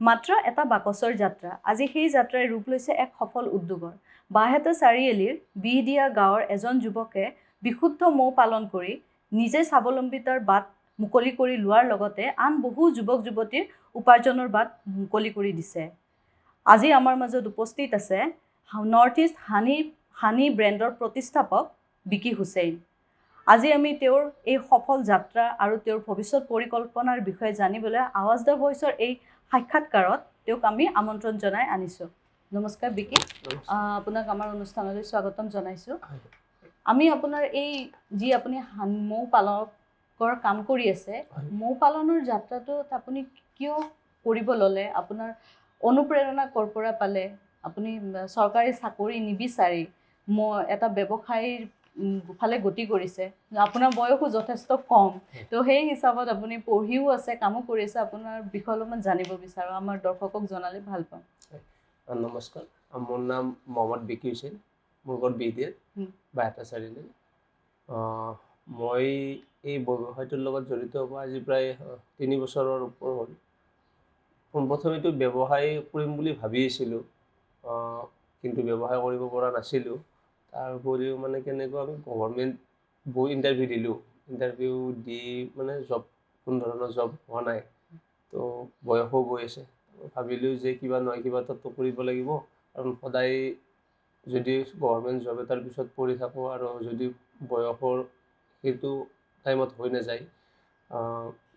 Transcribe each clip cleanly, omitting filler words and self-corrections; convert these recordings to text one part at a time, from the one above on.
মাত্ৰ এটা বাকচৰ যাত্ৰা আজি সেই যাত্ৰাই ৰূপ লৈছে এক সফল উদ্যোগৰ। বাহেতা চাৰিআলিৰ বিহদিয়া গাঁৱৰ এজন যুৱকে বিশুদ্ধ মৌ পালন কৰি নিজে স্বাৱলম্বিতাৰ বাট মুকলি কৰি লোৱাৰ লগতে আন বহু যুৱক যুৱতীৰ উপাৰ্জনৰ বাট মুকলি কৰি দিছে। আজি আমাৰ মাজত উপস্থিত আছে নৰ্থ ইষ্ট হানি ব্ৰেণ্ডৰ প্ৰতিষ্ঠাপক বিকি হুছেইন। আজি আমি তেওঁৰ এই সফল যাত্ৰা আৰু তেওঁৰ ভৱিষ্যত পৰিকল্পনাৰ বিষয়ে জানিবলৈ আৱাজ দ্য ভইচৰ এই সাক্ষাৎকাৰত তেওঁক আমি আমন্ত্ৰণ জনাই আনিছোঁ। নমস্কাৰ বিকি, আপোনাক আমাৰ অনুষ্ঠানলৈ স্বাগতম জনাইছোঁ। আমি আপোনাৰ এই যি আপুনি মৌ পালকৰ কাম কৰি আছে, মৌ পালনৰ যাত্ৰাটোত আপুনি কিয় কৰিব ল'লে? আপোনাৰ অনুপ্ৰেৰণা ক'ৰ পৰা পালে? আপুনি চৰকাৰী চাকৰি নিবিচাৰি এটা ব্যৱসায়ৰ ফালে গতি কৰিছে। আপোনাৰ বয়সো যথেষ্ট কম, তো সেই হিচাপত আপুনি পঢ়িও আছে, কামো কৰি আছে। আপোনাৰ বিষয়ে অলপমান জানিব বিচাৰোঁ, আমাৰ দৰ্শকক জনালে ভাল পাম। নমস্কাৰ, মোৰ নাম মহম্মদ বিকি হুছেইন, মোৰ ঘৰ বিহদিয়াত, বাহেতা চাৰিআলি। মই এই ব্যৱসায়টোৰ লগত জড়িত হোৱা আজি প্ৰায় 3 বছৰৰ ওপৰ হ'ল। পোনপ্ৰথমেতো ব্যৱসায় কৰিম বুলি ভাবি আছিলোঁ, কিন্তু ব্যৱসায় কৰিব পৰা নাছিলোঁ। তাৰ উপৰিও মানে কেনেকুৱা আমি গভৰ্ণমেণ্ট বহু ইণ্টাৰভিউ দিলোঁ, ইণ্টাৰভিউ দি মানে কোনো ধৰণৰ জব হোৱা নাই। তো বয়সো গৈ আছে, ভাবিলোঁ যে কিবা নহয় কিবা এটাতো কৰিব লাগিব, কাৰণ সদায় যদি গভৰ্ণমেণ্ট জব এটাৰ পিছত পঢ়ি থাকোঁ আৰু যদি বয়সৰ সেইটো টাইমত হৈ নাযায়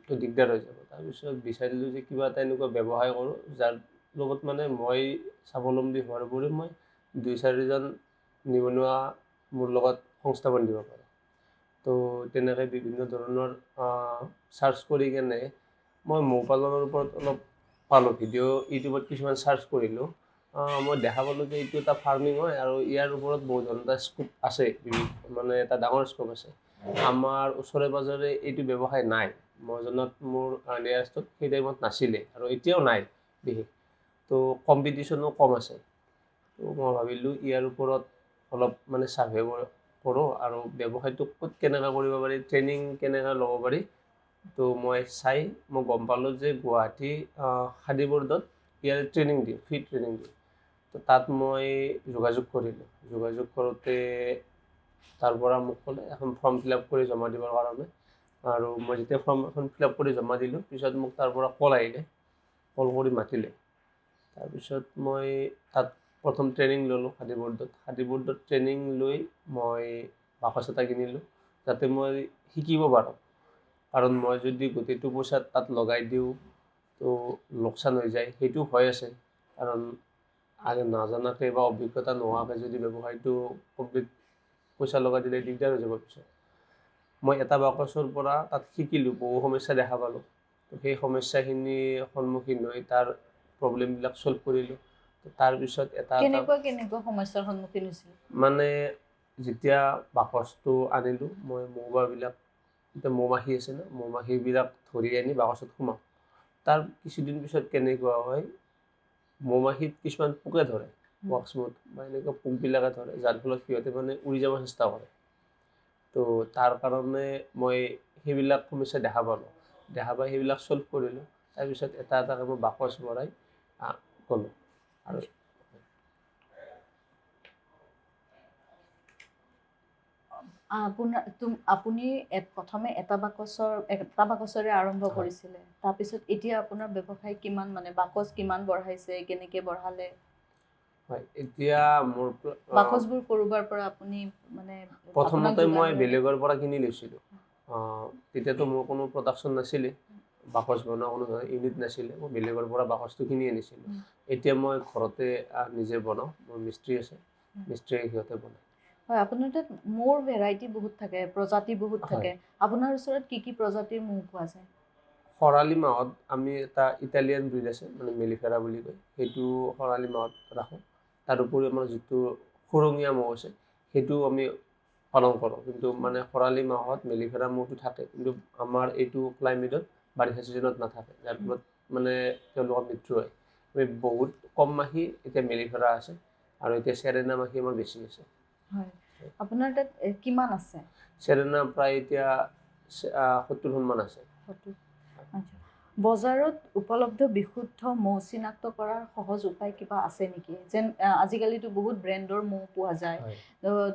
তো দিগদাৰ হৈ যাব। তাৰপিছত বিচাৰিলোঁ যে কিবা এটা এনেকুৱা ব্যৱসায় কৰোঁ যাৰ লগত মানে মই স্বাৱলম্বী হোৱাৰ উপৰিও মই 2-4জন নিবনুৱা মোৰ লগত সংস্থাপন দিব পাৰোঁ। তো তেনেকৈ বিভিন্ন ধৰণৰ চাৰ্চ কৰি কেনে মই মৌ পালনৰ ওপৰত অলপ পালোঁ ভিডিঅ' ইউটিউবত কিছুমান চাৰ্চ কৰিলোঁ। মই দেখা পালোঁ যে এইটো এটা ফাৰ্মিং হয় আৰু ইয়াৰ ওপৰত বহুত ধৰণৰ স্কোপ আছে, মানে এটা ডাঙৰ স্কোপ আছে। আমাৰ ওচৰে পাঁজৰে এইটো ব্যৱসায় নাই, মই জনাত মোৰ নিয়াৰেষ্টত সেই টাইমত নাছিলে আৰু এতিয়াও নাই বিশেষ। তো কম্পিটিশ্যনো কম আছে। তো মই ভাবিলোঁ ইয়াৰ ওপৰত অলপ মানে ছাৰ্ভে কৰোঁ আৰু ব্যৱসায়টো ক'ত কেনেকৈ কৰিব পাৰি, ট্ৰেইনিং কেনেকৈ ল'ব পাৰি। তো মই গম পালোঁ যে গুৱাহাটী খাদী বোৰ্ডত ইয়াৰ ট্ৰেইনিং দিয়ে, ফ্ৰী ট্ৰেইনিং দিয়ে। তো তাত মই যোগাযোগ কৰিলোঁ। যোগাযোগ কৰোঁতে তাৰ পৰা মোক ক'লে এখন ফৰ্ম ফিল আপ কৰি জমা দিবৰ কাৰণে, আৰু মই যেতিয়া ফৰ্ম এখন ফিল আপ কৰি জমা দিলোঁ, পিছত মোক তাৰ পৰা কল আহিলে, কল কৰি মাতিলে। তাৰপিছত মই তাত প্ৰথম ট্ৰেইনিং ল'লোঁ খাদী বোৰ্ডত ট্ৰেইনিং লৈ মই বাকচ এটা কিনিলোঁ যাতে মই শিকিব পাৰোঁ। কাৰণ মই যদি গোটেইটো পইচা তাত লগাই দিওঁ তো লোকচান হৈ যায়, সেইটো ভয় আছে। কাৰণ নাজানাকৈ বা অভিজ্ঞতা নোহোৱাকৈ যদি ব্যৱসায়টো কমপ্লিট পইচা লগাই দিলে দিগদাৰ হৈ যাব পিছত। মই এটা বাকচৰ পৰা তাত শিকিলোঁ, বহু সমস্যা দেখা পালোঁ। তো সেই সমস্যাখিনিৰ সন্মুখীন হৈ তাৰ প্ৰব্লেমবিলাক চল্ভ কৰিলোঁ। তাৰপিছত কেনেকুৱা সমস্যাৰ সন্মুখীন হৈছিল? মানে যেতিয়া বাকচটো আনিলোঁ, মই এতিয়া মৌ মাখি আছে ন, মৌ মাখিবিলাক ধৰি আনি বাকচত সোমাওঁ। তাৰ কিছুদিন পিছত কেনেকুৱা হয়, মৌ মাখিত কিছুমান পোকে ধৰে, ৱাক্সমথ বা এনেকুৱা পোকবিলাকে ধৰে, যাৰ ফলত সিহঁতে মানে উৰি যাব চেষ্টা কৰে। তো তাৰ কাৰণে মই সেইবিলাক সমস্যা দেখা পাই সেইবিলাক চল্ভ কৰিলোঁ। তাৰপিছত এটা এটাকৈ মই বাকচ ভৰাই গ'লোঁ। আৰু আপুনি প্ৰথমে এটা বাকচৰে আৰম্ভ কৰিছিলে, তাৰপিছত এতিয়া আপোনাৰ ব্যৱসায় কিমান, মানে বাকচ কিমান বঢ়াইছে, কেনেকৈ বঢ়ালে? হয়, এতিয়া মোৰ বাকচবোৰ ক'ৰবাৰ পৰা আপুনি মানে? প্ৰথমতে মই বেলেগৰ পৰা কিনি লৈছিলোঁ। তেতিয়াতো মোৰ কোনো প্ৰডাকশ্যন নাছিলে, বাকচ বনোৱা কোনো ইউনিট নাছিলে। মই বেলেগৰ পৰা বাকচটো কিনি আনিছিলোঁ। এতিয়া মই ঘৰতে নিজে বনাওঁ, মোৰ মিস্ত্ৰী আছে, মিস্ত্ৰীয়ে সিহঁতে বনায়। হয়, আপোনাৰ তাত মৌৰ ভেৰাইটি বহুত থাকে, প্ৰজাতি বহুত থাকে। আপোনাৰ ওচৰত কি কি প্ৰজাতিৰ মৌ পোৱা যায়? খৰালি মাহত আমি এটা ইটালিয়ান ব্ৰীড আছে, মানে মেলিফেৰা বুলি কয়, সেইটো খৰালি মাহত ৰাখোঁ। তাৰোপৰি আমাৰ যিটো খুৰঙীয়া মৌ আছে সেইটো আমি পালন কৰোঁ, কিন্তু মানে খৰালি মাহত মেলিফেৰা মৌটো থাকে, কিন্তু আমাৰ এইটো ক্লাইমেটত বাৰিষা ছিজনত নাথাকে, যাৰ ফলত মানে তেওঁলোকৰ মৃত্যু হয়। বহুত কম মাখি এতিয়া মেলিফেৰা আছে, আৰু এতিয়া চেৰেনা মাখি আমাৰ বেছি আছে। হয়, আপোনাৰ তাত কিমান আছে? চেৰেনা প্ৰায় এতিয়া 70খন মান আছে। বজাৰত উপলব্ধ বিশুদ্ধ মৌ চিনাক্ত কৰাৰ সহজ উপায় কিবা আছে নেকি? যেন আজিকালিতো বহুত ব্ৰেণ্ডৰ মৌ পোৱা যায়।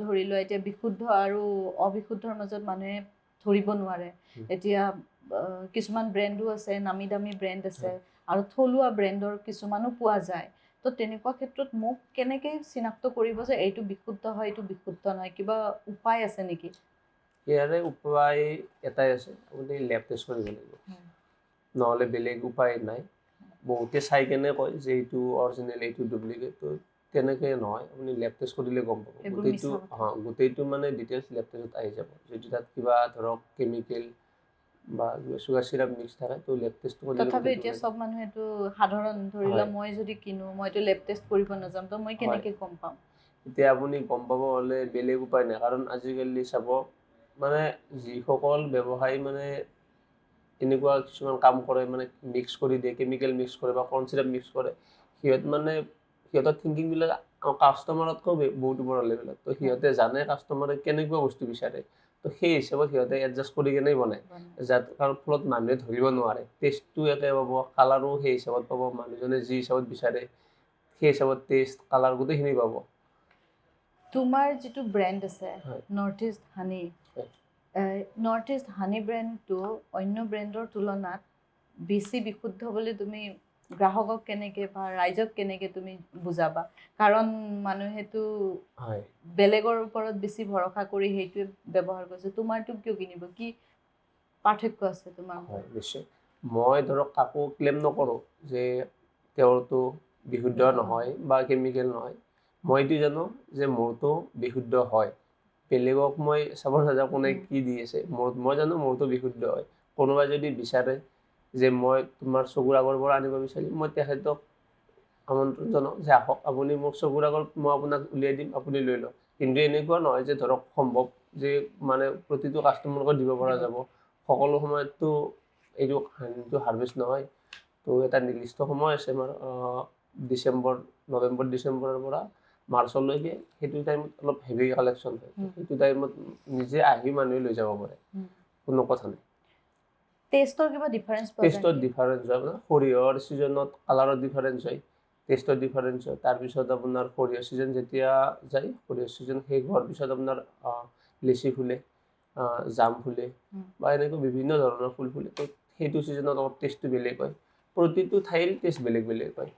ধৰি লোৱা এতিয়া বিশুদ্ধ আৰু অবিশুদ্ধৰ মাজত মানুহে ধৰিব নোৱাৰে। এতিয়া কিছুমান ব্ৰেণ্ডো আছে, নামী দামী ব্ৰেণ্ড আছে আৰু থলুৱা ব্ৰেণ্ডৰ কিছুমানো পোৱা যায়। তো তেনেকুৱা ক্ষেত্ৰত মোক কেনেকৈ চিনাক্ত কৰিব যে এইটো বিশুদ্ধ হয়, এইটো বিশুদ্ধ নহয়? কিবা উপায় আছে নেকি? ইয়াৰে উপায় এটাই আছে, আপুনি লেব টেষ্ট কৰিব লাগিব, নহ'লে বেলেগ উপায় নাই। বহুতে চাই কেনে কয় যে এইটো অৰিজিনেল, এইটো ডুপ্লিকেট। তো তেনেকৈ নহয়, আপুনি লেব টেষ্ট কৰিলে গম পাব। গোটেইটো মানে ডিটেইলছ লেব টেষ্টত আহি যাব। যদি তাত কিবা ধৰক কেমিকেল বা চুগাৰ চিৰাপ মিক্স থাকে, তো লেব টেষ্ট কৰিলে। তথাপি এতিয়া চব মানুহেতো সাধাৰণ ধৰি লোৱা মই যদি কিনো, মইতো লেব টেষ্ট কৰিব নাযাম, তো মই কেনেকৈ গম পাম? এতিয়া আপুনি গম পাব হ'লে বেলেগ উপায় নাই, কাৰণ আজিকালি চাব মানে যিসকল ব্যৱসায়ী মানে এনেকুৱা কিছুমান কাম কৰে, মানে মিক্স কৰি দিয়ে, কেমিকেল মিক্স কৰে বা কৰ্ণ চিৰাপ মিক্স কৰে, সিহঁতৰ থিংকিংবিলাক কাষ্টমাৰতকৈ বহুত ওপৰৰ লেভেলত। তো সিহঁতে জানে কাষ্টমাৰে কেনেকুৱা বস্তু বিচাৰে, তো সেই হিচাপত সিহঁতে এডজাষ্ট কৰি কেনেই বনায়, যাৰ ফলত মানুহে ধৰিব নোৱাৰে। টেষ্টটো একে পাব, কালাৰো সেই হিচাপত পাব, মানুহজনে যি হিচাপত বিচাৰে সেই হিচাপত টেষ্ট, কালাৰ গোটেইখিনি পাব। তোমাৰ যিটো ব্ৰেণ্ড আছে নৰ্থ ইষ্ট হানি, নৰ্থ ইষ্ট হানি ব্ৰেণ্ডটো অন্য ব্ৰেণ্ডৰ তুলনাত বেছি বিশুদ্ধ বুলি তুমি গ্ৰাহকক কেনেকৈ বা ৰাইজক কেনেকৈ তুমি বুজাবা? কাৰণ মানুহেতো বেলেগৰ ওপৰত বেছি ভৰসা কৰি সেইটোৱে ব্যৱহাৰ কৰিছে, তোমাৰটো কিয় কিনিব? কি পাৰ্থক্য আছে তোমাৰ? হয়, নিশ্চয়। মই ধৰক কাকো ক্লেইম নকৰোঁ যে তেওঁৰটো বিশুদ্ধ নহয় বা কেমিকেল নহয়। মই এইটো জানো যে মোৰটো বিশুদ্ধ হয়। বেলেগক মই চাব নাযাওঁ কোনে কি দি আছে, মই জানো মোৰটো বিশুদ্ধ হয়। কোনোবাই যদি বিচাৰে যে মই তোমাৰ চকুৰ আগৰ পৰা আনিব বিচাৰিম, মই তেখেতক আমন্ত্ৰণ জনাওঁ যে আহক, আপুনি মোক চকুৰ আগত মই আপোনাক উলিয়াই দিম, আপুনি লৈ লওক। কিন্তু এনেকুৱা নহয় যে ধৰক সম্ভৱ যে মানে প্ৰতিটো কাষ্টমাৰকে দিব পৰা যাব। সকলো সময়ততো এইটো হাৰভেষ্ট নহয়। তো এটা নিৰ্দিষ্ট সময় আছে আমাৰ, নৱেম্বৰ ডিচেম্বৰৰ পৰা মাৰ্চলৈকে। সেইটো টাইমত অলপ হেভি কালেকশ্যন হয়। সেইটো টাইমত নিজে আহি মানুহে লৈ যাব পাৰে, কোনো কথা নাই। টেষ্টৰ কিবা ডিফাৰেঞ্চ? টেষ্টৰ ডিফাৰেঞ্চ হয়, আপোনাৰ সৰিয়হৰ ছিজনত কালাৰৰ ডিফাৰেঞ্চ হয়, টেষ্টৰ ডিফাৰেঞ্চ হয়। তাৰপিছত আপোনাৰ সৰিয়হ ছিজন যেতিয়া যায়, সৰিয়হ ছিজন শেষ হোৱাৰ পিছত আপোনাৰ লিচি ফুলে, জাম ফুলে বা এনেকৈ বিভিন্ন ধৰণৰ ফুল ফুলে। তো সেইটো ছিজনত অলপ টেষ্টটো বেলেগ হয়। প্ৰতিটো ঠাইৰ টেষ্ট বেলেগ বেলেগ হয়।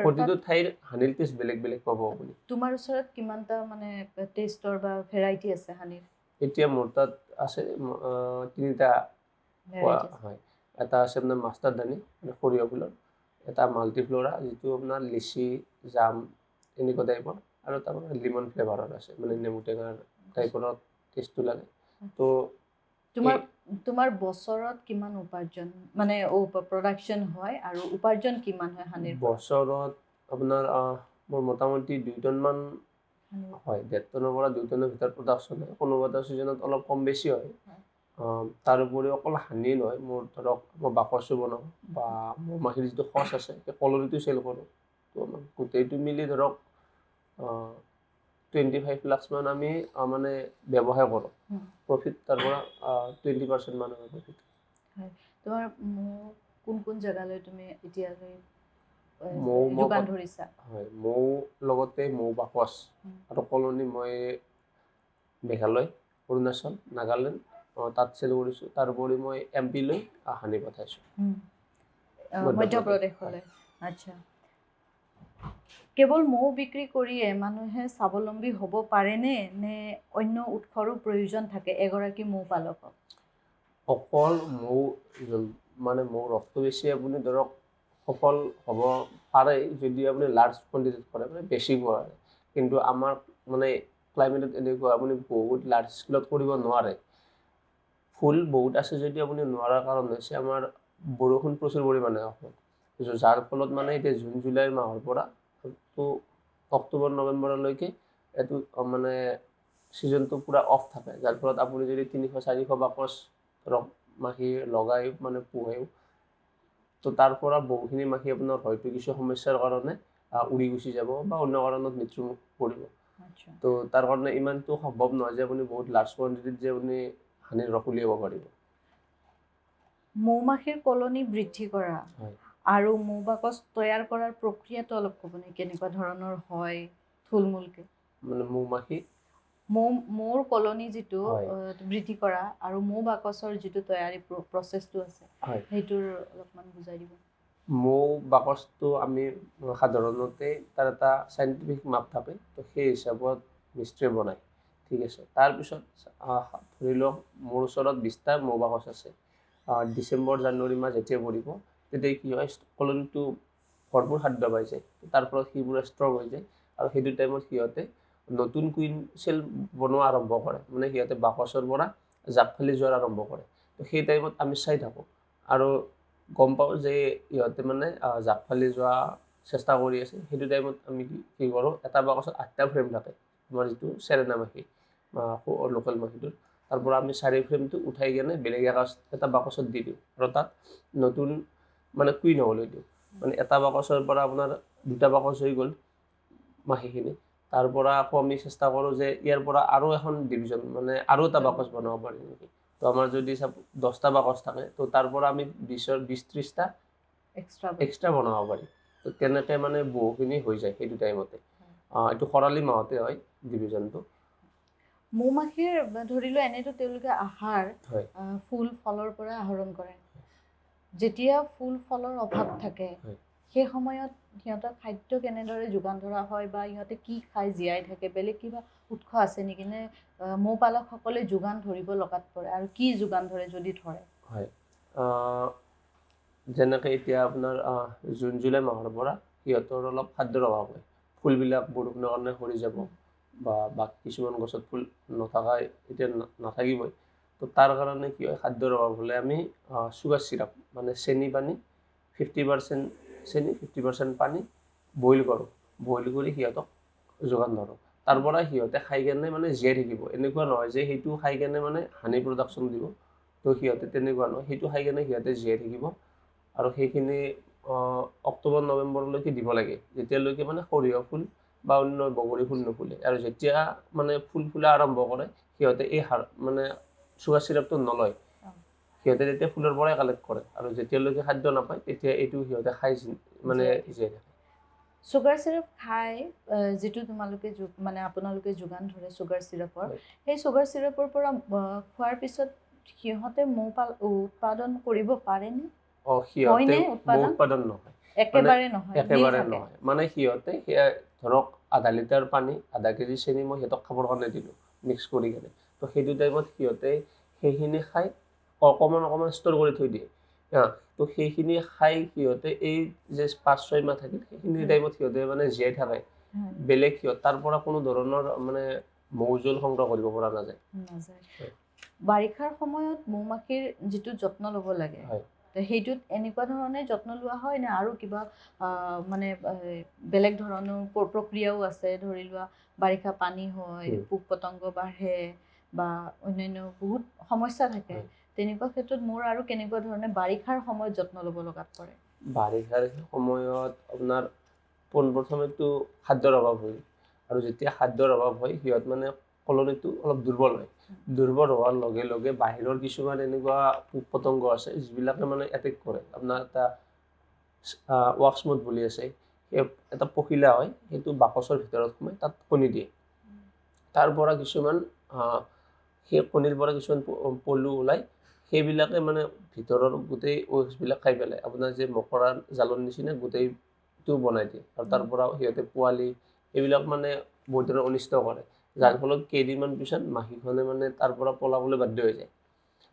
প্ৰতিটো ঠাইৰ হানিৰ টেষ্ট বেলেগ বেলেগ পাব আপুনি। তোমাৰ ওচৰত কিমানটা মানে টেষ্টৰ বা ভেৰাইটি আছে হানিৰ? এতিয়া মোৰ তাত আছে 3টা হয়। এটা আছে আপোনাৰ মাষ্টাৰ দানি, মানে সৰিয়হ ফুলৰ। এটা মাল্টিফ্ল'ৰা, যিটো আপোনাৰ লিচি, জাম এনেকুৱা টাইপৰ। আৰু এটা আপোনাৰ লিমন ফ্লেভাৰৰ আছে, মানে নেমু টেঙাৰ টাইপৰ টেষ্টটো লাগে। তো তোমাৰ বছৰত কিমান উপাৰ্জন, মানে প্ৰডাকশ্যন হয় আৰু উপাৰ্জন কিমান হয় হানিৰ? বছৰত আপোনাৰ মোৰ মোটামুটি 2 টনমান হয়, 1.5 টনৰ পৰা 2 টনৰ ভিতৰত প্ৰডাকশ্যন হয়। কোনোবা এটা ছিজনত অলপ কম বেছি হয়। তাৰোপৰি অকল হানি নহয়, মোৰ ধৰক মই বাকচো বনাওঁ বা মোৰ মাখিৰ যিটো সঁচ আছে সেই কলনীটো চেল কৰোঁ। তো গোটেইটো মিলি ধৰক 25 লাখ মান আমি মানে ব্যৱসায় কৰোঁ। প্ৰফিট তাৰ পৰা 20% মান হয় প্ৰফিট। তোমাৰ কোন কোন জেগালৈ তুমি এতিয়ালৈ যোগান ধৰিছা? হয়, মৌ লগতে মৌ বাকচ আৰু কলনী মই মেঘালয়, অৰুণাচল, নাগালেণ্ড তাত চেল কৰিছোঁ। তাৰোপৰি মই MP লৈ হানি পঠাইছোঁ, মধ্যপ্ৰদেশলৈ। আচ্ছা, কেৱল মৌ বিক্ৰী কৰিয়ে মানুহে স্বাৱলম্বী হ'ব পাৰেনে, নে অন্য উৎসৰো প্ৰয়োজন থাকে এগৰাকী মৌ পালকক? অকল মৌ মানে মৌ ৰসটো বেছি আপুনি ধৰক সফল হ'ব পাৰে যদি আপুনি লাৰ্জ কোৱাণ্টিটিত কৰে, মানে বেছি কৰে। কিন্তু আমাৰ মানে ক্লাইমেটত এনেকুৱা, আপুনি বহুত লাৰ্জ স্কেলত কৰিব নোৱাৰে। ফুল বহুত আছে যদি আপুনি নোৱাৰাৰ কাৰণ হৈছে আমাৰ বৰষুণ প্ৰচুৰ পৰিমাণে অসমত, যাৰ ফলত মানে এতিয়া জুন জুলাই মাহৰ পৰা তো অক্টোবৰ নৱেম্বৰলৈকে এইটো মানে ছিজনটো পূৰা অফ থাকে, যাৰ ফলত আপুনি যদি 300-400 বাকচ ধৰক মাখি লগাই মানে পোহেও, তো তাৰ পৰা বহুখিনি মাখি আপোনাৰ হয়তো কিছু সমস্যাৰ কাৰণে উৰি গুচি যাব বা অন্য কাৰণত মৃত্যুমুখ পৰিব। তো তাৰ কাৰণে ইমানটো সম্ভৱ নহয় যে আপুনি বহুত লাৰ্জ কোৱাণ্টিটিত যে আপুনি হানিৰ ৰস উলিয়াব পাৰিব। মৌমাখিৰ কলনী বৃদ্ধি কৰা হয়। আৰু মৌ বাকচ তৈয়াৰ কৰাৰ প্ৰক্ৰিয়াটো অলপ ক'ব নেকি কেনেকুৱা ধৰণৰ হয় থুলমূলকৈ মানে মৌমাখি মৌৰ কলনী যিটো হয়। বৃদ্ধি কৰা আৰু মৌ বাকচৰ যিটো তৈয়াৰী প্ৰচেছটো আছে হয়। সেইটোৰ অলপমান বুজাই দিব। মৌ বাকচটো আমি সাধাৰণতে তাৰ এটা চাইণ্টিফিক মাপ থাকে, তো সেই হিচাপত মিস্ত্ৰীয়ে বনায়, ঠিক আছে। তাৰপিছত ধৰি লওক মোৰ ওচৰত 20টা মৌ বাকচ আছে। ডিচেম্বৰ জানুৱাৰী মাহ যেতিয়া পৰিব তেতিয়া কি হয়, কলনীটো ভৰপূৰ খাদ্য পাই যায়, তাৰ ফলত সেইবোৰ ষ্ট্ৰং হৈ যায় আৰু সেইটো টাইমত সিহঁতে নতুন কুইন চেল বনোৱা আৰম্ভ কৰে, মানে সিহঁতে বাকচৰ পৰা জাপ ফালি যোৱাৰ আৰম্ভ কৰে। তো সেই টাইমত আমি চাই থাকোঁ আৰু গম পাওঁ যে ইহঁতে মানে জাপ ফালি যোৱা চেষ্টা কৰি আছে। সেইটো টাইমত আমি কি কৰোঁ, এটা বাকচত 8টা ফ্ৰেম থাকে, আমাৰ যিটো চেৰেনা মাখি লোকেল মাখিটোৰ, তাৰ পৰা আমি 4 ফ্ৰেমটো উঠাই কেনে বেলেগ এটা বাকচত দি দিওঁ আৰু তাত নতুন মানে কুইন হ'বলৈ দিওঁ। মানে এটা বাকচৰ পৰা আপোনাৰ 2টা বাকচ হৈ গ'ল মাখিখিনি, তাৰ পৰা আকৌ আমি চেষ্টা কৰোঁ যে ইয়াৰ পৰা আৰু এখন ডিভিজন মানে আৰু এটা বাকচ বনাব পাৰি নেকি। তো আমাৰ যদি 10টা বাকচ থাকে, তো তাৰ পৰা আমি 20-30টা এক্সট্ৰা বনাব পাৰি। তো তেনেকৈ মানে বহুখিনি হৈ যায় সেইটো টাইমতে। এইটো খৰালি মাহতে হয় ডিভিজনটো। মৌমাখিৰ ধৰি লোৱা এনেতো তেওঁলোকে আহাৰ হয়। ফুল ফলৰ পৰা আহৰণ কৰে। যেতিয়া ফুল ফলৰ অভাৱ থাকে সেই সময়ত সিহঁতৰ খাদ্য কেনেদৰে যোগান ধৰা হয় বা ইহঁতে কি খাই জীয়াই থাকে, বেলেগ কিবা উৎস আছে নেকি নে মৌ পালকসকলে যোগান ধৰিব লগাত পৰে আৰু কি যোগান ধৰে যদি ধৰে? হয়, যেনেকৈ এতিয়া আপোনাৰ জুন জুলাই মাহৰ পৰা সিহঁতৰ অলপ খাদ্যৰ অভাৱ হয়। ফুলবিলাক বৰষুণৰ কাৰণে সৰি যাব বা কিছুমান গছত ফুল নথকাই এতিয়া নাথাকিবই। তো তাৰ কাৰণে কি হয়, খাদ্যৰ অভাৱ হ'লে আমি চুগাৰ চিৰাপ মানে চেনি পানী 50% চেনি 50% পানী বইল কৰোঁ, বইল কৰি সিহঁতক যোগান ধৰোঁ। তাৰ পৰা সিহঁতে খাই কেনে মানে জীয়াই থাকিব। এনেকুৱা নহয় যে সেইটো খাই কেনে মানে হানি প্ৰডাকশ্যন দিব, তো সিহঁতে তেনেকুৱা নহয়, সেইটো খাই কেনে সিহঁতে জীয়াই থাকিব আৰু সেইখিনি অক্টোবৰ নৱেম্বৰলৈকে দিব লাগে, যেতিয়ালৈকে মানে সৰিয়হ ফুল বা অন্য বগৰী ফুল নুফুলে। আৰু যেতিয়া মানে ফুল ফুলা আৰম্ভ কৰে সিহঁতে এই মানে চুগাৰ চিৰাপটো নলয়, সিহঁতে তেতিয়া ফুলৰ পৰাই কালেক্ট কৰে আৰু যেতিয়ালৈকে খাদ্য নাপায় তেতিয়া এইটো সিহঁতে খাই মানে জীয়াই থাকে। চুগাৰ চিৰাপ খাই যিটো তোমালোকে মানে আপোনালোকে যোগান ধৰে চুগাৰ চিৰাপৰ, সেই চুগাৰ চিৰাপৰ পৰা খোৱাৰ পিছত সিহঁতে মৌ উৎপাদন কৰিব পাৰেনে? সিহঁতে মৌ উৎপাদন নহয়, একেবাৰে নহয়, একেবাৰে নহয়। মানে সিহঁতে সেয়া ধৰক আধা লিটাৰ পানী 1/2 কেজি চেনি মই সিহঁতক খাবৰ কাৰণে দিলোঁ মিক্স কৰি কেনে। তো সেইটো টাইমত সিহঁতে সেইখিনি খাই অকণমান ষ্ট'ৰ কৰি থৈ দিয়ে। তো সেইখিনি খাই সিহঁতে এই যে 5-6 মাহ থাকিল সেইখিনি টাইমত সিহঁতে মানে জীয়াই থাকে। বেলেগ তাৰ পৰা কোনো ধৰণৰ মানে মৌজোল সংগ্ৰহ কৰিব পৰা নাযায়। বাৰিষাৰ সময়ত মৌমাখিৰ যিটো যত্ন ল'ব লাগে সেইটোত এনেকুৱা ধৰণে যত্ন লোৱা হয় নে আৰু কিবা মানে বেলেগ ধৰণৰ প্ৰক্ৰিয়াও আছে? ধৰি লোৱা বাৰিষা পানী হয়, পোক পতংগ বাঢ়ে বা অন্যান্য বহুত সমস্যা থাকে, তেনেকুৱা ক্ষেত্ৰত মোৰ আৰু কেনেকুৱা ধৰণে বাৰিষাৰ সময়ত যত্ন ল'ব লগাত পৰে? বাৰিষাৰ সময়ত আপোনাৰ পোনপ্ৰথমেতো খাদ্যৰ অভাৱ হয় আৰু যেতিয়া খাদ্যৰ অভাৱ হয় সিহঁত মানে কলনীটো অলপ দুৰ্বল হয়। দুৰ্বল হোৱাৰ লগে লগে বাহিৰৰ কিছুমান এনেকুৱা পোক পতংগ আছে যিবিলাকে মানে এটেক কৰে। আপোনাৰ এটা ৱাক্সমথ বুলি আছে, সেই এটা পখিলা হয়, সেইটো বাকচৰ ভিতৰত সোমাই তাত কণী দিয়ে। তাৰ পৰা কিছুমান সেই কণীৰ পৰা কিছুমান পলু ওলায়, সেইবিলাকে মানে ভিতৰৰ গোটেই বিলাক খাই পেলাই আপোনাৰ যে মকৰাৰ জালৰ নিচিনা গোটেইটো বনাই দিয়ে আৰু তাৰ পৰা সিহঁতে পোৱালি এইবিলাক মানে বহুত ধৰণৰ অনিষ্ট কৰে, যাৰ ফলত কেইদিনমান পিছত মাখিখনে মানে তাৰ পৰা পলাবলৈ বাধ্য হৈ যায়।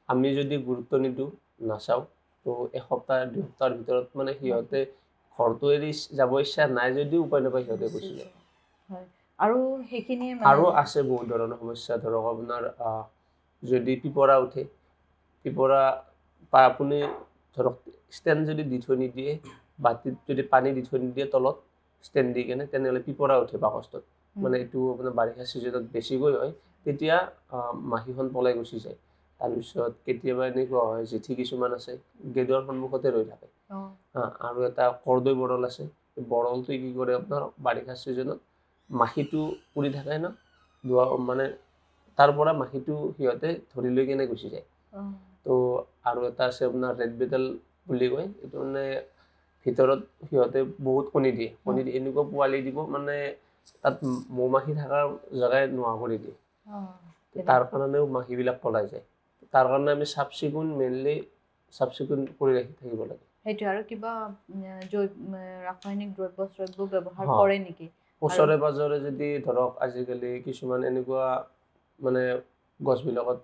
আমি যদি গুৰুত্ব নিদিওঁ, নাচাওঁ, তো 1 সপ্তাহ 2 সপ্তাহৰ ভিতৰত মানে সিহঁতে ঘৰটো এৰি যাব ইচ্ছা নাই যদিও উপায় নাপায় সিহঁতে গুচি যায়। আৰু সেইখিনি আৰু আছে বহুত ধৰণৰ সমস্যা। ধৰক আপোনাৰ যদি পিপৰা উঠে, পিপৰা বা আপুনি ধৰক ষ্টেণ্ড যদি দি থৈ নিদিয়ে, বাতিত যদি পানী দি থৈ নিদিয়ে তলত ষ্টেণ্ড দি কেনে, তেনেহ'লে পিপৰা উঠে বাকচটোত। মানে এইটো আপোনাৰ বাৰিষা ছিজনত বেছিকৈ হয়, তেতিয়া মাখিখন পলাই গুচি যায়। তাৰপিছত কেতিয়াবা এনেকুৱা হয়, জেঠী কিছুমান আছে গেটৰ সন্মুখতে ৰৈ থাকে। আৰু এটা কৰ্দৈ বৰল আছে, বৰলটোৱে কি কৰে আপোনাৰ বাৰিষা ছিজনত মাখিটো উৰি থাকে ন, মানে তাৰ পৰা মাখিটো সিহঁতে ধৰি লৈ কেনে গুচি যায়। তো আৰু এটা আছে আপোনাৰ ৰেড বেটেল বুলি কয়, এইটো মানে ভিতৰত সিহঁতে বহুত কণী দিয়ে, কণী দি এনেকুৱা পোৱালি দিব মানে তাত মৌ-মাখি থকাৰ জেগাই নোহোৱা কৰি দিয়ে। তাৰ কাৰণেও মাখিবিলাক পলাই যায়। তাৰ কাৰণে আমি চাফ চিকুণ মেইনলি চাফ চিকুণ কৰি ৰাখি থাকিব লাগে। সেইটো আৰু কিবা ৰাসায়নিক দ্ৰব্য ব্যৱহাৰ কৰে নেকি? ওচৰে পাজৰে যদি ধৰক আজিকালি কিছুমান এনেকুৱা মানে গছবিলাকত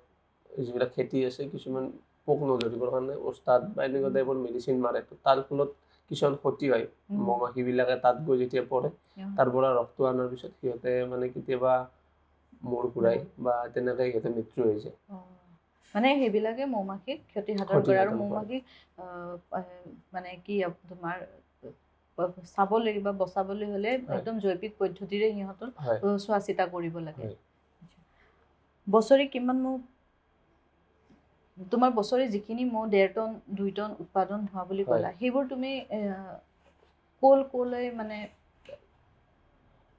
যিবিলাক খেতি আছে কিছুমান পোক নধৰিবৰ কাৰণে ওস্তাদ বা এনেকুৱা টাইপৰ মেডিচিন মাৰে, তাৰ ফলত কিছুমান ক্ষতি হয়। মৌ-মাখিবিলাকে তাত গৈ যেতিয়া পৰে তাৰ পৰা ৰসটো অনাৰ পিছত সিহঁতে মানে কেতিয়াবা মূৰ ঘূৰাই বা তেনেকৈ সিহঁতে মৃত্যু হৈ যায়। মানে সেইবিলাকে মৌ-মাখিক ক্ষতি সাধন কৰে আৰু মৌ-মাখিক মানে কি তোমাৰ চাবলৈ বা বচাবলৈ হ'লে একদম জৈৱিক পদ্ধতিৰে সিহঁতৰ চোৱা চিতা কৰিব লাগে। বছৰি কিমান মৌ তোমাৰ বছৰি যিখিনি মৌ 1.5 টন 2 টন উৎপাদন হোৱা বুলি ক'লা, সেইবোৰ তুমি ক'লৈ মানে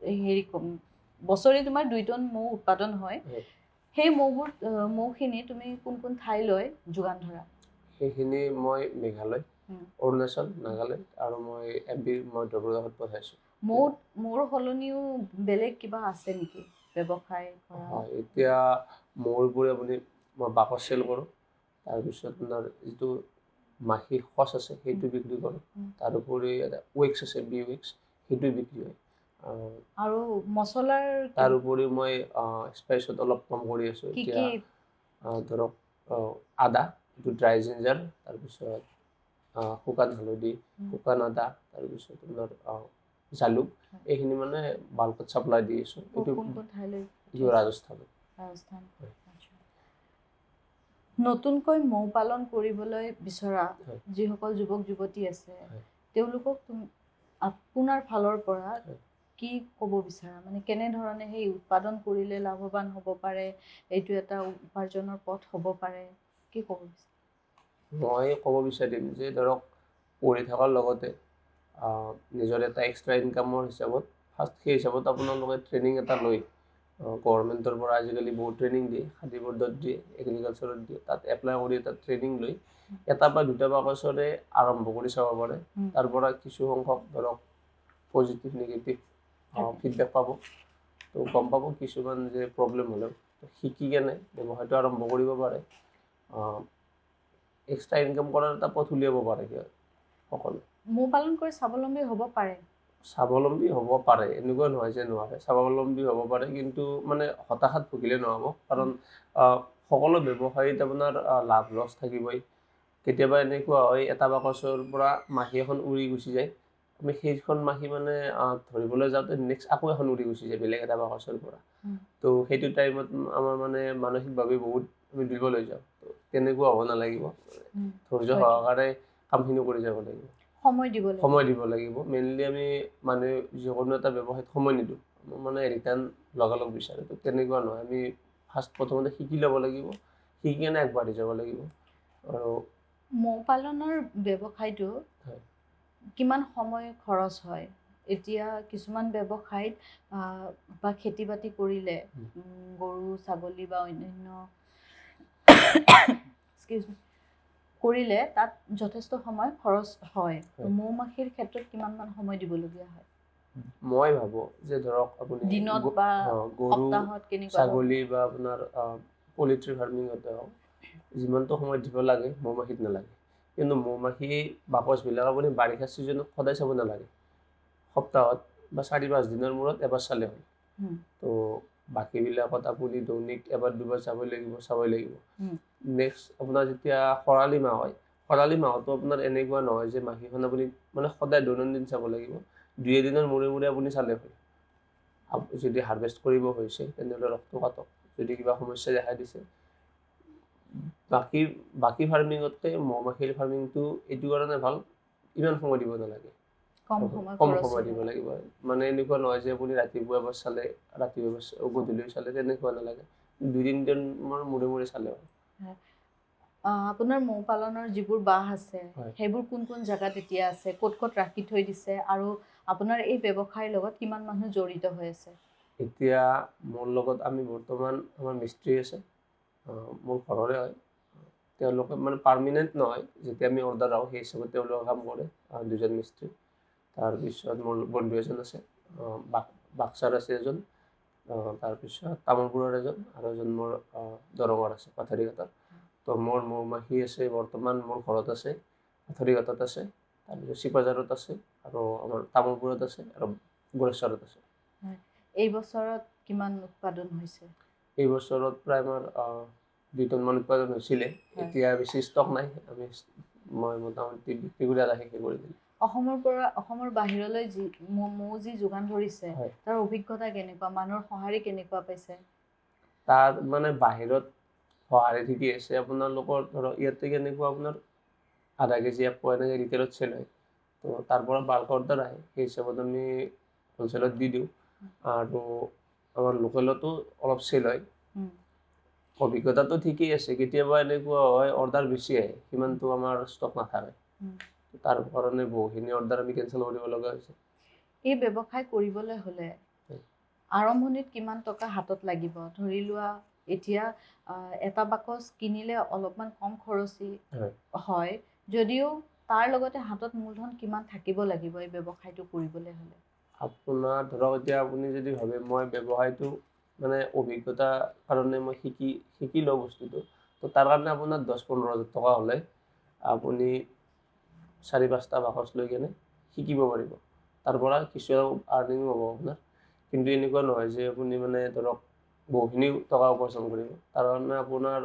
হেৰি বছৰি তোমাৰ 2 টন মৌ উৎপাদন হয়, সেই মৌখিনি তুমি কোন কোন ঠাইলৈ যোগান ধৰা? সেইখিনি মই মেঘালয়, অৰুণাচল, নাগালেণ্ড আৰু মই মধ্যপ্ৰদেশত পঠাইছোঁ। মৌৰ সলনিও বেলেগ কিবা আছে নেকি ব্যৱসায় কৰা? এতিয়া মৌৰবোৰ আপুনি মই বাকচ চেল কৰোঁ, তাৰপিছত আপোনাৰ যিটো মাখি সঁচ আছে সেইটো বিক্ৰী কৰোঁ, তাৰোপৰি এটা ৱেক্স আছে বি ৱেক্স সেইটো বিক্ৰী হয়। আৰু মছলাৰ তাৰোপৰি মই স্পাইচত অলপ কাম কৰি আছোঁ এতিয়া। ধৰক আদা, এইটো ড্ৰাই জিঞ্জাৰ, তাৰপিছত শুকান হালধি, শুকান আদা, তাৰপিছত আপোনাৰ জালুক, এইখিনি মানে বাল্কত ছাপ্লাই দি আছোঁ। এইটো ৰাজস্থান। নতুনকৈ মৌ পালন কৰিবলৈ বিচৰা যিসকল যুৱক যুৱতী আছে তেওঁলোকক আপোনাৰ ফালৰ পৰা কি ক'ব বিচাৰা? মানে কেনেধৰণে সেই উৎপাদন কৰিলে লাভৱান হ'ব পাৰে, এইটো এটা উপাৰ্জনৰ পথ হ'ব পাৰে, কি ক'ব বিচাৰা? মই ক'ব বিচাৰিম যে ধৰক পঢ়ি থকাৰ লগতে নিজৰ এটা এক্সট্ৰা ইনকামৰ হিচাপত সেই হিচাপত আপোনালোকে ট্ৰেইনিং এটা লৈ গভৰ্ণমেণ্টৰ পৰা আজিকালি বহুত ট্ৰেইনিং দিয়ে, খাদী বোৰ্ডত দিয়ে, এগ্ৰিকালচাৰত দিয়ে, তাত এপ্লাই কৰি এটা ট্ৰেইনিং লৈ এটা বা দুটা বাকচৰে আৰম্ভ কৰি চাব পাৰে। তাৰ পৰা কিছু সংখ্যক ধৰক পজিটিভ নিগেটিভ ফিডবেক পাব, তো গম পাব কিছুমান যে প্ৰব্লেম হ'লেও শিকি কেনে ব্যৱসায়টো আৰম্ভ কৰিব পাৰে, এক্সট্ৰা ইনকাম কৰাৰ এটা পথ উলিয়াব পাৰে সকলো। মৌ পালন কৰি স্বাৱলম্বী হ'ব পাৰে? স্বাৱলম্বী হ'ব পাৰে, এনেকুৱা নহয় যে নোৱাৰে, স্বাৱলম্বী হ'ব পাৰে, কিন্তু মানে হতাশাত ভুগিলে নহ'ব। কাৰণ সকলো ব্যৱসায়ত আপোনাৰ লাভ লছ থাকিবই। কেতিয়াবা এনেকুৱা হয় এটা বাকচৰ পৰা মাখি এখন উৰি গুচি যায়, আমি সেইখন মাখি মানে ধৰিবলৈ যাওঁতে নেক্সট আকৌ এখন উৰি গুচি যায় বেলেগ এটা বাকচৰ পৰা। তো সেইটো টাইমত আমাৰ মানে মানসিকভাৱে বহুত আমি দুৰ্বল হৈ যাওঁ। তেনেকুৱা হ'ব নালাগিব, ধৈৰ্য সহকাৰে কামখিনি কৰি যাব লাগিব, সময় দিব লাগিব। মেইনলি আমি মানে যিকোনো এটা ব্যৱসায়ত সময় নিদিওঁ, মানে ৰিটাৰ্ণ লগালগ বিচাৰোঁ। তো তেনেকুৱা নহয়, আমি প্ৰথমতে শিকি ল'ব লাগিব, শিকি কেনে আগবাঢ়ি যাব লাগিব। আৰু মৌ পালনৰ ব্যৱসায়টো কিমান সময় খৰচ হয়? এতিয়া কিছুমান ব্যৱসায়ত বা খেতি বাতি কৰিলে গৰু ছাগলী বা অন্যান্য কৰিলে তাত যথেষ্ট সময় খৰচ হয়। মৌ-মাখিৰ ক্ষেত্ৰত কিমানমান সময় দিবলগীয়া হয়? মই ভাবোঁ যে ধৰক আপুনি দিনত বা গৰু কেনেকুৱা ছাগলী বা আপোনাৰ পলিট্ৰি ফাৰ্মিঙতে হওক যিমানটো সময় দিব লাগে মৌ-মাখিত নালাগে। কিন্তু মৌ-মাখি বাকচবিলাক আপুনি বাৰিষা ছিজনত সদায় চাব নালাগে, সপ্তাহত বা 4-5 দিনৰ মূৰত এবাৰ চালে হ'ল। তো বাকীবিলাকত আপুনি দৈনিক এবাৰ দুবাৰ চাবই লাগিব। নেক্সট আপোনাৰ যেতিয়া খৰালি মাহ হয়, খৰালি মাহতো আপোনাৰ এনেকুৱা নহয় যে মাখিখন আপুনি মানে সদায় দৈনন্দিন চাব লাগিব, 2 এদিনৰ মূৰে মূৰে আপুনি চালে হয়। যদি হাৰভেষ্ট কৰিব হৈছে তেনেহ'লে ৰসটো কাটক, যদি কিবা সমস্যা দেখা দিছে। বাকী ফাৰ্মিঙতকৈ মৌ-মাখিৰ ফাৰ্মিংটো এইটো কাৰণে ভাল, ইমান সময় দিব নালাগে, কম সময় দিব লাগিব। মানে এনেকুৱা নহয় যে আপুনি ৰাতিপুৱা এবাৰ চালে গধূলি চালে, তেনেকুৱা নালাগে, 2-3 দিনৰ মূৰে মূৰে চালে হয়। আপোনাৰ মৌ পালনৰ যিবোৰ বাঁহ আছে সেইবোৰ কোন কোন জেগাত এতিয়া আছে, ক'ত ক'ত ৰাখি থৈ দিছে, আৰু আপোনাৰ এই ব্যৱসায়ৰ লগত কিমান মানুহ জড়িত হৈ আছে? এতিয়া মোৰ লগত আমি বৰ্তমান আমাৰ মিস্ত্ৰী আছে, মোৰ ঘৰৰে হয়, তেওঁলোকে মানে পাৰ্মানেণ্ট নহয়, যেতিয়া আমি অৰ্ডাৰ আহোঁ সেই হিচাপত তেওঁলোকে কাম কৰে, দুজন মিস্ত্ৰী। তাৰপিছত মোৰ বন্ধু এজন আছে, বাক্সাৰ আছে এজন, তাৰপিছত তামোলপুৰৰ এজন, আৰু এজন মোৰ দৰঙৰ আছে, পাথাৰিঘাটৰ। তো মোৰ মাহী আছে বৰ্তমান মোৰ ঘৰত আছে, পাথাৰিঘাটত আছে, তাৰপিছত চিপাঝাৰত আছে, আৰু আমাৰ তামোলপুৰত আছে, আৰু গোৰেশ্বৰত আছে। এই বছৰত কিমান উৎপাদন হৈছে? এই বছৰত প্ৰায় আমাৰ 2 টনমান উৎপাদন হৈছিলে। এতিয়া বেছি ষ্টক নাই, মই মোটামুটি বিক্ৰী কৰি আধা শেষ কৰি দিলোঁ। অসমৰ বাহিৰলৈ মৌ যি যোগান ধৰিছে, তাৰ অভিজ্ঞতা কেনেকুৱা? মানুহৰ সঁহাৰি কেনেকুৱা পাইছে? তাৰ মানে বাহিৰত সঁহাৰি ঠিকেই আছে। আপোনালোকৰ ধৰক ইয়াতে কেনেকুৱা, আপোনাৰ আধা কেজি 1 পোৱা এনেকৈ ৰিটেইলত চেল হয়। তো তাৰ পৰা বাল্ক অৰ্ডাৰ আহে, সেই হিচাপত আমি হ'লচেলত দি দিওঁ, আৰু আমাৰ লোকেলতো অলপ চেল হয়। অভিজ্ঞতাটো ঠিকেই আছে। কেতিয়াবা এনেকুৱা হয় অৰ্ডাৰ বেছি আহে, সিমানটো আমাৰ ষ্টক নাথাকে, তাৰ কাৰণে বহুখিনি অৰ্ডাৰ আমি কেঞ্চেল কৰিব লগা হৈছে। এই ব্যৱসায় কৰিবলৈ হ'লে আৰম্ভণিত কিমান টকা হাতত লাগিব? ধৰি লোৱা এতিয়া এটা বাকচ কিনিলে অলপমান কম খৰচী হয়, যদিও তাৰ লগতে হাতত মূলধন কিমান থাকিব লাগিব এই ব্যৱসায়টো কৰিবলৈ হ'লে? আপোনাৰ ধৰক এতিয়া আপুনি যদি ভাবে মই ব্যৱসায়টো মানে অভিজ্ঞতাৰ কাৰণে মই শিকি লওঁ বস্তুটো, তো তাৰ কাৰণে আপোনাৰ 10-15 হাজাৰ টকা হ'লে আপুনি 4-5টা বাকচ লৈ কেনে শিকিব পাৰিব। তাৰ পৰা কিছু আৰ্নিঙো হ'ব আপোনাৰ। কিন্তু এনেকুৱা নহয় যে আপুনি মানে ধৰক বহুখিনি টকা উপাৰ্জন কৰিব। তাৰ কাৰণে আপোনাৰ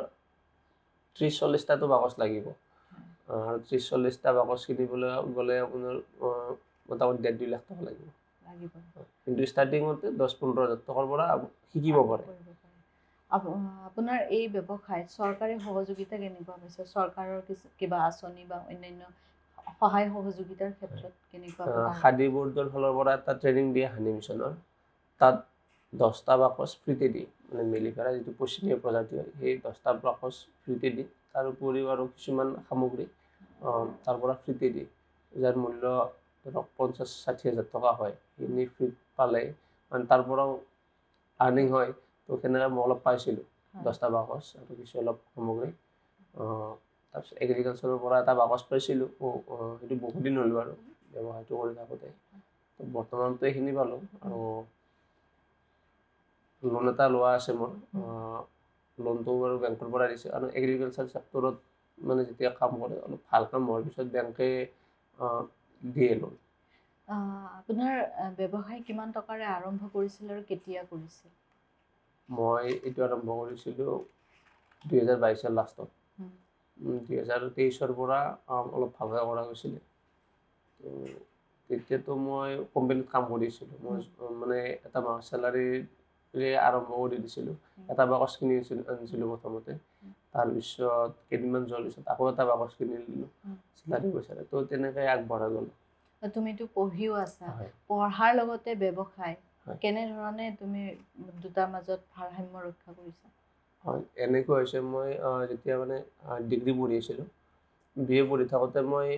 30-40টাটো বাকচ লাগিব, আৰু 30-40টা বাকচ কিনিবলৈ গ'লে আপোনাৰ মোটামুটি 1.5-2 লাখ টকা লাগিব। কিন্তু ষ্টাৰ্টিঙতে 10-15 হাজাৰ টকাৰ পৰা শিকিব পাৰে। আপোনাৰ এই ব্যৱসায়ত চৰকাৰী সহযোগিতা কেনেকুৱা হৈছে? চৰকাৰৰ কিবা আঁচনি বা অন্যান্য সহায় সহযোগিতাৰ ক্ষেত্ৰত কেনেকুৱা? খাদী বোৰ্ডৰ ফালৰ পৰা এটা ট্ৰেইনিং দিয়ে, হানি মিছনৰ, তাত 10টা বাকচ ফ্ৰীতে দিয়ে, মানে মেলিফেৰা যিটো পশ্চিমীয়া প্ৰজাতি হয়, সেই 10টা বাকচ ফ্ৰীতে দিয়ে। তাৰ উপৰিও আৰু কিছুমান সামগ্ৰী তাৰ পৰা ফ্ৰীতে দিয়ে, যাৰ মূল্য ধৰক 50-60 হাজাৰ টকা হয়। সেইখিনি ফ্ৰীত পালে মানে তাৰ পৰাও আৰ্নিং হয়। তো সেনেকৈ মই অলপ পাইছিলোঁ, 10টা বাকচ আৰু কিছু অলপ সামগ্ৰী। তাৰপিছত এগ্ৰিকালচাৰৰ পৰা এটা বাকচ পাইছিলোঁ, সেইটো বহুত দিন হ'লোঁ আৰু ব্যৱসায়টো কৰি থাকোঁতে। তো বৰ্তমানতো এইখিনি পালোঁ, আৰু লোন এটা লোৱা আছে মোৰ, লোনটো বাৰু বেংকৰ পৰা দিছে। আৰু এগ্ৰিকালচাৰ ছেক্টৰত মানে যেতিয়া কাম কৰে, অলপ ভাল কাম হোৱাৰ পিছত বেংকে দিয়ে লোন। আপোনাৰ ব্যৱসায় কিমান টকাৰে আৰম্ভ কৰিছিল আৰু কেতিয়া কৰিছিল? মই এইটো আৰম্ভ কৰিছিলোঁ 2022-ৰ লাষ্টত। 2023-ৰ পৰা অলপ ভালকৈ কৰা গৈছিলে। তো তেতিয়াতো মই কোম্পানীত কাম কৰিছিলোঁ। মই মানে এটা মাহৰ চেলাৰীৰে আৰম্ভ কৰি দিছিলোঁ। এটা বাকচ আনিছিলোঁ প্ৰথমতে, তাৰপিছত কেইদিনমান যোৱাৰ পিছত আকৌ এটা বাকচ কিনি দিলোঁ চেলাৰী পইচাৰে। তো তেনেকৈ আগবঢ়াই গ'লোঁ। তুমিতো পঢ়িও আছা, পঢ়াৰ লগতে ব্যৱসায়, কেনেধৰণে তুমি দুটাৰ মাজত ভাৰসাম্য ৰক্ষা কৰিছা? হয়, এনেকুৱা হৈছে, মই যেতিয়া মানে ডিগ্ৰী পঢ়ি আছিলোঁ, BA পঢ়ি থাকোঁতে মই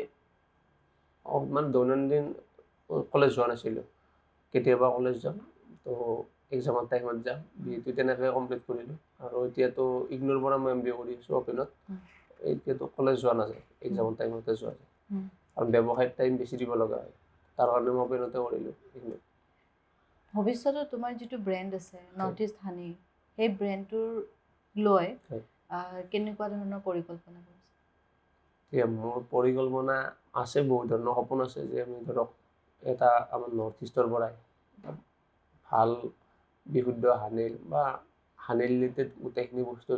মানে দৈনন্দিন কলেজ যোৱা নাছিলোঁ। কেতিয়াবা কলেজ যাম, তো এক্সামৰ টাইমত যাম, BA-টো তেনেকৈ কমপ্লিট কৰিলোঁ। আৰু এতিয়াতো ইগন'ৰ পৰা মই MBA কৰি আছোঁ অপেনত। এতিয়াতো কলেজ যোৱা নাযায়, এক্সামৰ টাইমতে যোৱা যায়, আৰু ব্যৱসায়ত টাইম বেছি দিব লগা হয়। তাৰ কাৰণে মই অপেনতে কৰিলোঁ। ভৱিষ্যতে তোমাৰ যিটো ব্ৰেণ্ড আছে নৰ্থ ইষ্ট হানি, সেই ব্ৰেণ্ডটোৰ লৈ কেনেকুৱা ধৰণৰ পৰিকল্পনা কৰিছে? মোৰ পৰিকল্পনা আছে, বহুত ধৰণৰ সপোন আছে, যে আমি ধৰক এটা আমাৰ নৰ্থ ইষ্টৰ পৰাই ভাল বিশুদ্ধ হানিৰ বা হানি ৰিলেটেড গোটেইখিনি বস্তু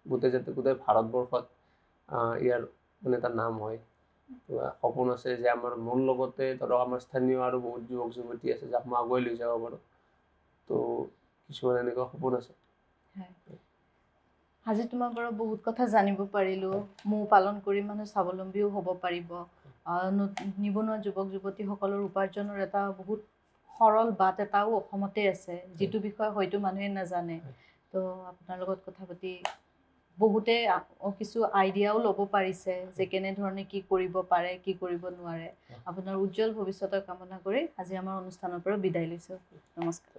গোটেই ভাৰতবৰ্ষত ইয়াৰ মানে এটা নাম হয়। সপোন আছে যে মোৰ লগতে ধৰক আমাৰ স্থানীয় আৰু বহুত যুৱক যুৱতী আছে, যাক মই আগুৱাই লৈ যাব পাৰোঁ। তো কিছুমান এনেকুৱা সপোন আছে। আজি তোমাৰ পৰা বহুত কথা জানিব পাৰিলোঁ। মৌ পালন কৰি মানুহ স্বাৱলম্বীও হ'ব পাৰিব। নিবনুৱা যুৱক যুৱতীসকলৰ উপাৰ্জনৰ এটা বহুত সৰল বাট এটাও অসমতে আছে, যিটো বিষয়ে হয়তো মানুহে নাজানে। তো আপোনাৰ লগত কথা পাতি বহুতে কিছু আইডিয়াও ল'ব পাৰিছে যে কেনেধৰণে কি কৰিব পাৰে, কি কৰিব নোৱাৰে। আপোনাৰ উজ্জ্বল ভৱিষ্যতৰ কামনা কৰি আজি আমাৰ অনুষ্ঠানৰ পৰা বিদায় লৈছোঁ। নমস্কাৰ।